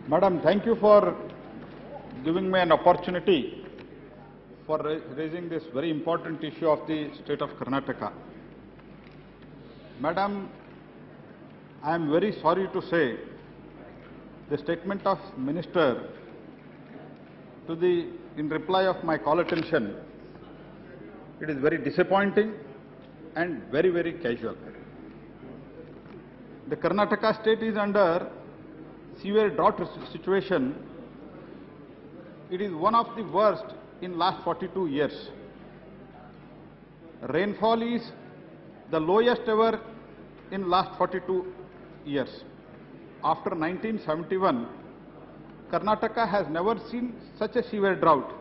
Madam, thank you for giving me an opportunity for raising this very important issue of the state of Karnataka. Madam, I am very sorry to say the statement of Minister in reply of my call attention, it is very disappointing and very, very casual. The Karnataka state is under severe drought situation. It is one of the worst in last 42 years. Rainfall is the lowest ever in last 42 years. After 1971, Karnataka has never seen such a severe drought.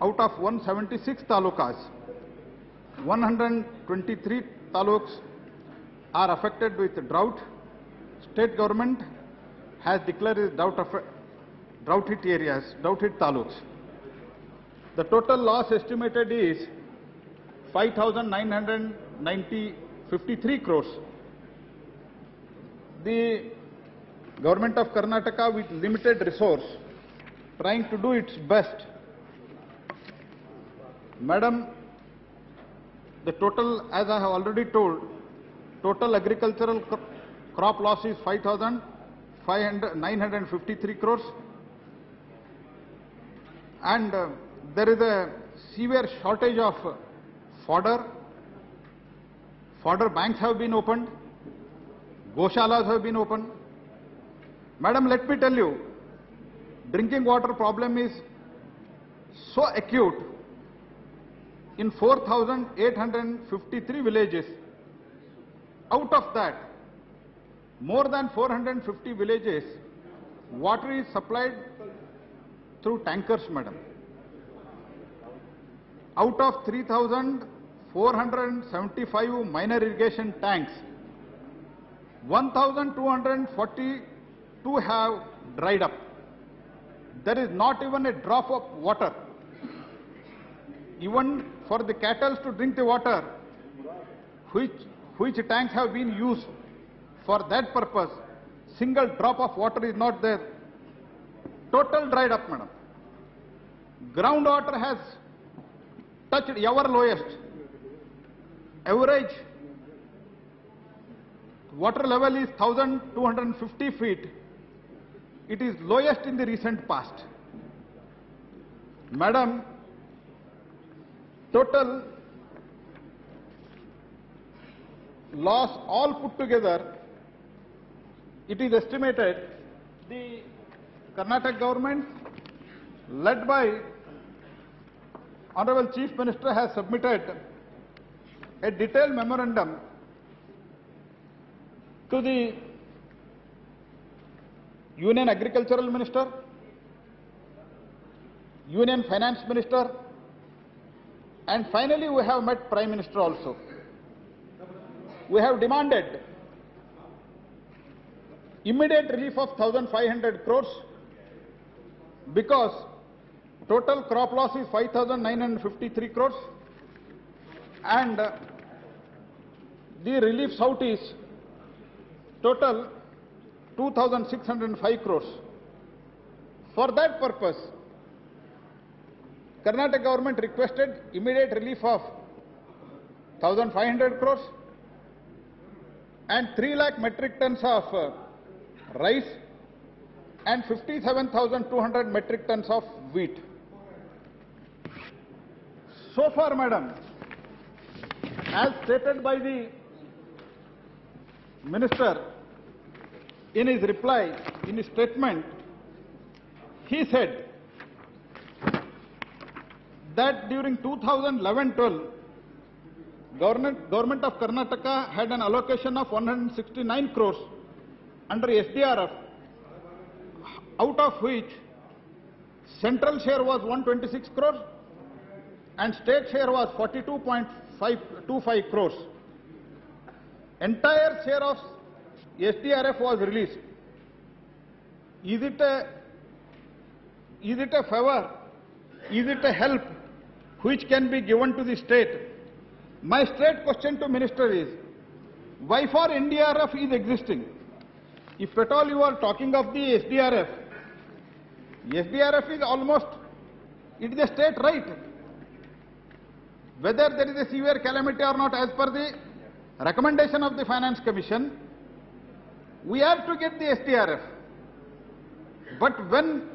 Out of 176 talukas, 123 taluks are affected with drought. State government has declared it drought hit areas, drought hit taluks. The total loss estimated is 5,953 crores. The government of Karnataka, with limited resource, trying to do its best. Madam, the total, as I have already told, total agricultural crop loss is 5,953 crores, and there is a severe shortage of fodder. Fodder banks have been opened, goshalas have been opened. Madam, let me tell you, drinking water problem is so acute in 4,853 villages. Out of that, more than 450 villages, water is supplied through tankers, madam. Out of 3,475 minor irrigation tanks, 1,242 have dried up. There is not even a drop of water. Even for the cattle to drink the water, which tanks have been used for that purpose, single drop of water is not there. Total dried up, madam. Groundwater has touched ever lowest. Average water level is 1,250 feet. It is lowest in the recent past. Madam, total loss all put together, it is estimated the Karnataka government, led by Honorable Chief Minister, has submitted a detailed memorandum to the Union Agricultural Minister, Union Finance Minister, and finally we have met Prime Minister also. We have demanded immediate relief of 1,500 crores because total crop loss is 5,953 crores and the relief sought is total 2,605 crores. For that purpose, Karnataka government requested immediate relief of 1,500 crores and 3 lakh metric tons of rice and 57,200 metric tons of wheat. So far, madam, as stated by the minister in his reply, in his statement, he said that during 2011-12, Government of Karnataka had an allocation of 169 crores under SDRF, out of which central share was 126 crores and state share was 42.525 crores. Entire share of SDRF was released. Is it a favor? Is it a help which can be given to the state? My straight question to Minister is, why for NDRF is existing? if at all you are talking of the SDRF is almost, it is a state right. Whether there is a severe calamity or not, as per the recommendation of the Finance Commission, we have to get the SDRF. But when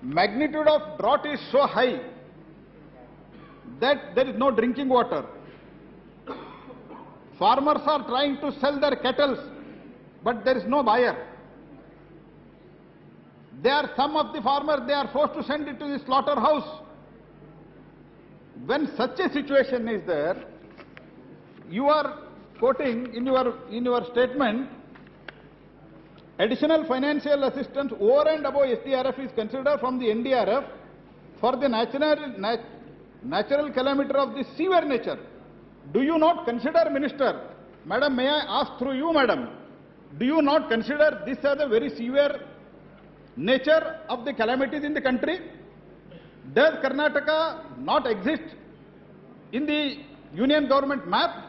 magnitude of drought is so high that there is no drinking water, farmers are trying to sell their cattle, but there is no buyer. Some of the farmers, they are forced to send it to the slaughterhouse. When such a situation is there, you are quoting in your statement, additional financial assistance over and above SDRF is considered from the NDRF for the natural calamity of the severe nature. Do you not consider, Minister, Madam, may I ask through you, Madam, do you not consider this as a very severe nature of the calamities in the country? Does Karnataka not exist in the union government map?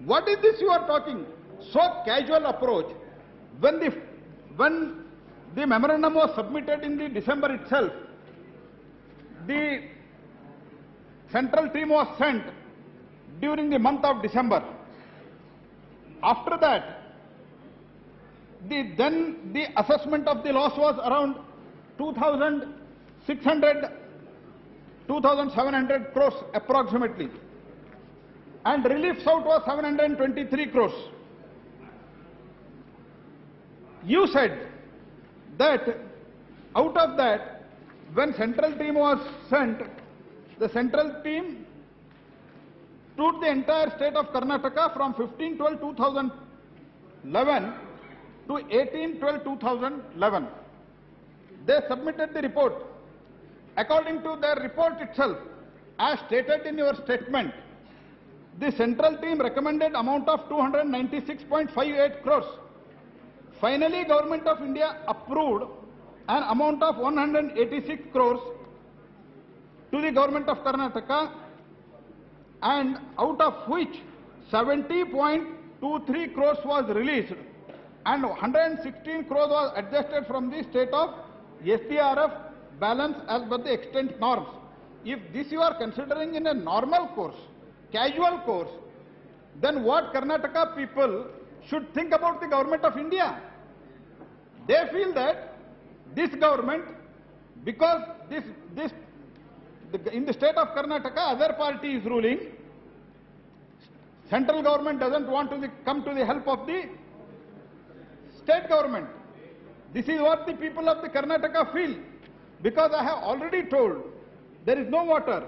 What is this you are talking? So casual approach. When the memorandum was submitted in the December itself, the central team was sent during the month of December. After that, then the assessment of the loss was around 2,700 crores approximately, and relief sought was 723 crores. You said that out of that, when central team was sent, the central team toured the entire state of Karnataka from 15/12/2011 to 18/12/2011. They submitted the report. According to their report itself, as stated in your statement, the central team recommended amount of 296.58 crores. Finally, Government of India approved an amount of 186 crores to the Government of Karnataka, and out of which 70.23 crores was released and 116 crores was adjusted from the state of SDRF balance as per the extent norms. If this you are considering in a normal course, casual course, then what Karnataka people should think about the Government of India? They feel that this government, because in the state of Karnataka, other party is ruling, central government doesn't want to come to the help of the state government. This is what the people of the Karnataka feel, because I have already told, there is no water.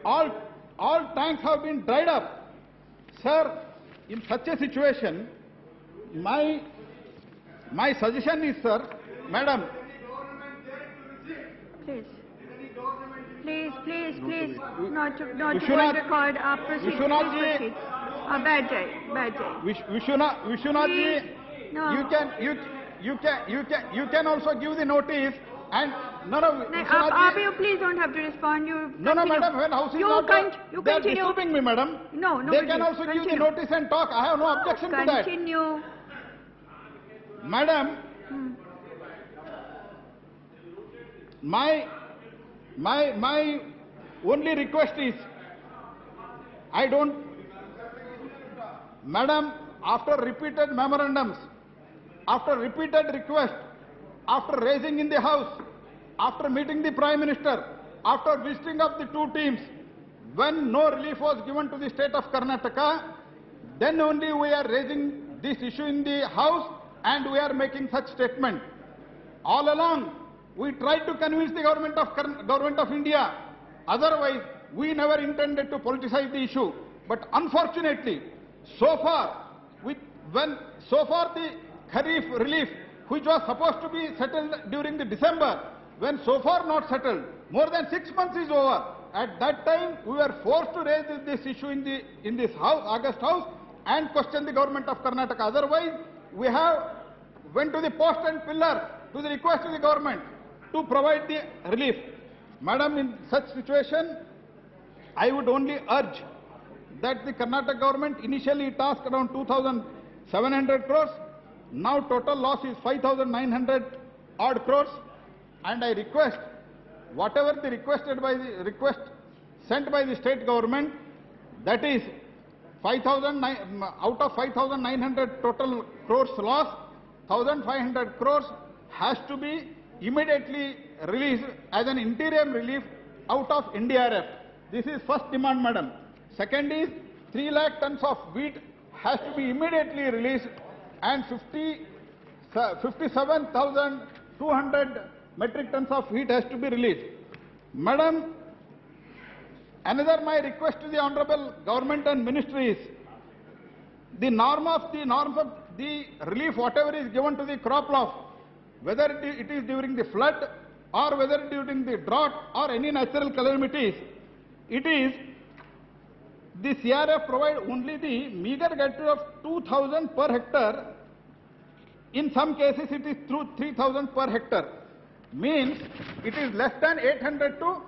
All tanks have been dried up. Sir, in such a situation, my suggestion is, sir, Madam. Please. Not to record our proceedings. Bad day. Vishwanath ji, No. you can also give the notice and Vishwanath, please don't have to respond. No, madam, when house is not there, they are continue. disturbing me, madam. No, they can also give the notice and talk. I have no objection to that. Continue. Madam, my only request is, Madam, after repeated memorandums, after repeated requests, after raising in the House, after meeting the Prime Minister, after visiting of the two teams, when no relief was given to the state of Karnataka, then only we are raising this issue in the House and we are making such statement. All along, we tried to convince the government of India. Otherwise, we never intended to politicize the issue. But unfortunately, so far the Kharif relief, which was supposed to be settled during the December, when so far not settled, more than 6 months is over. At that time, we were forced to raise this issue in this House, August House, and question the government of Karnataka. Otherwise, we have went to the post and pillar to the request of the government to provide the relief. Madam, in such situation, I would only urge that the Karnataka government initially tasked around 2,700 crores. Now total loss is 5,900 odd crores, and I request whatever the request sent by the state government, that is 5,009 out of 5,900 total crores loss, 1,500 crores has to be immediately released as an interim relief out of NDRF. This is first demand, madam. Second is 3 lakh tons of wheat has to be immediately released, and 57,200 metric tons of wheat has to be released. Madam, another my request to the honorable government and ministry is the norms of the relief whatever is given to the crop loss, whether it is during the flood or whether during the drought or any natural calamities, it is the CRF provide only the meager gratuity of 2,000 per hectare. In some cases it is through 3,000 per hectare. Means it is less than 800 to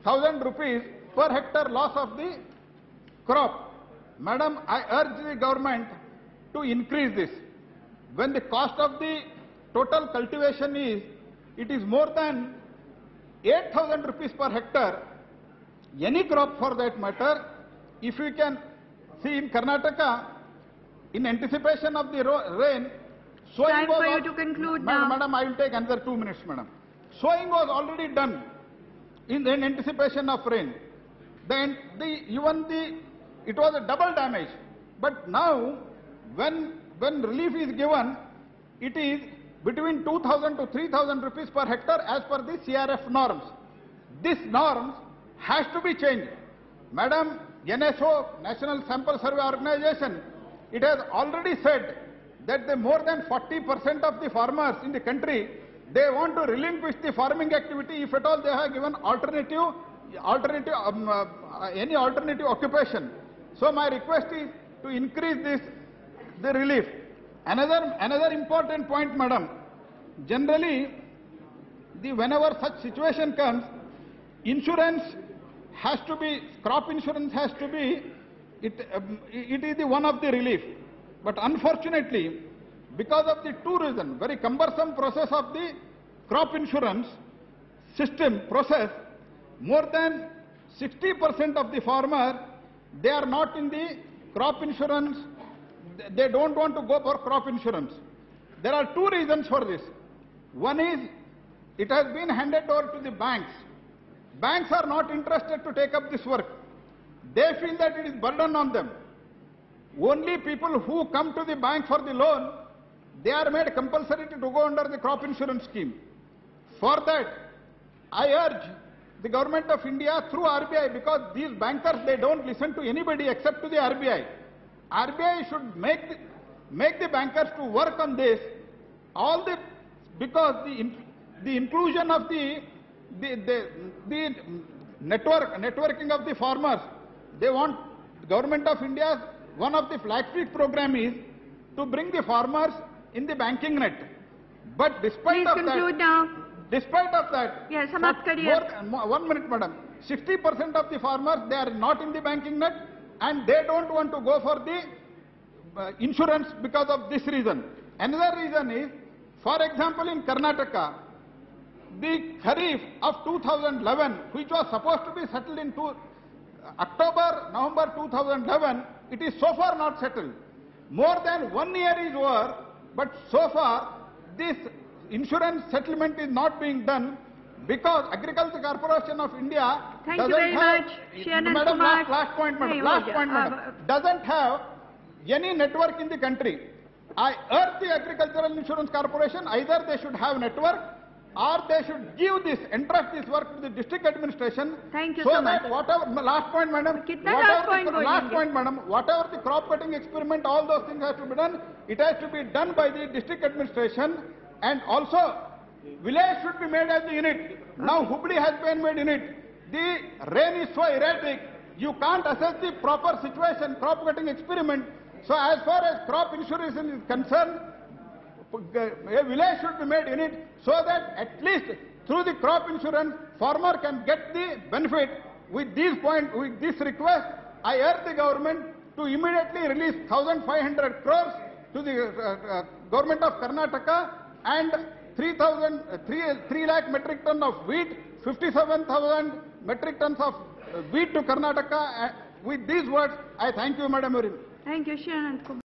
1,000 rupees per hectare loss of the crop. Madam, I urge the government to increase this. When the cost of the total cultivation it is more than 8,000 rupees per hectare, any crop for that matter, if we can see in Karnataka, in anticipation of the rain, sowing Time for you to conclude now. Madam, I will take another 2 minutes, madam. Sowing was already done in anticipation of rain. It was a double damage. But now, when relief is given, it is between 2,000 to 3,000 rupees per hectare as per the CRF norms. This norms has to be changed. Madam, NSO, National Sample Survey Organization, it has already said that more than 40% of the farmers in the country, they want to relinquish the farming activity if at all they have given any alternative occupation. So my request is to increase the relief. Another important point, madam. Generally, whenever such situation comes, insurance has to be, crop insurance has to be, it is the one of the relief. But unfortunately, because of the two reasons, very cumbersome process of the crop insurance system process, more than 60% of the farmers, they are not in the crop insurance, they don't want to go for crop insurance. There are two reasons for this. One is, it has been handed over to the banks. Banks are not interested to take up this work. They feel that it is burden on them. Only people who come to the bank for the loan, they are made compulsory to go under the crop insurance scheme. For that, I urge the government of India through RBI, because these bankers, they don't listen to anybody except to the RBI. RBI should make the bankers to work on this. Because the inclusion of the networking of the farmers, they want government of India, one of the flagship program is to bring the farmers in the banking net. But despite of that, yes, 1 minute, madam. 60% of the farmers, they are not in the banking net, and they don't want to go for the insurance because of this reason. Another reason is, for example, in Karnataka, the Kharif of 2011, which was supposed to be settled in November 2011, it is so far not settled. More than 1 year is over, but so far this insurance settlement is not being done because Agriculture Corporation of India last point, madam, doesn't have any network in the country. I urge the Agricultural Insurance Corporation, either they should have network or they should entrust this work to the district administration. Thank you so much. Last point, madam. Whatever the crop cutting experiment, all those things have to be done. It has to be done by the district administration, and also village should be made as the unit. Now Hubli has been made unit. The rain is so erratic, you can't assess the proper situation, crop cutting experiment. So as far as crop insurance is concerned, a village should be made unit, so that at least through the crop insurance, farmer can get the benefit. With this request, I urge the government to immediately release 1,500 crores to the government of Karnataka and 3 lakh metric ton of wheat, 57,000 metric tons of wheat to Karnataka. With these words, I thank you, Madam Urin. Thank you, Shri Anant Kumar.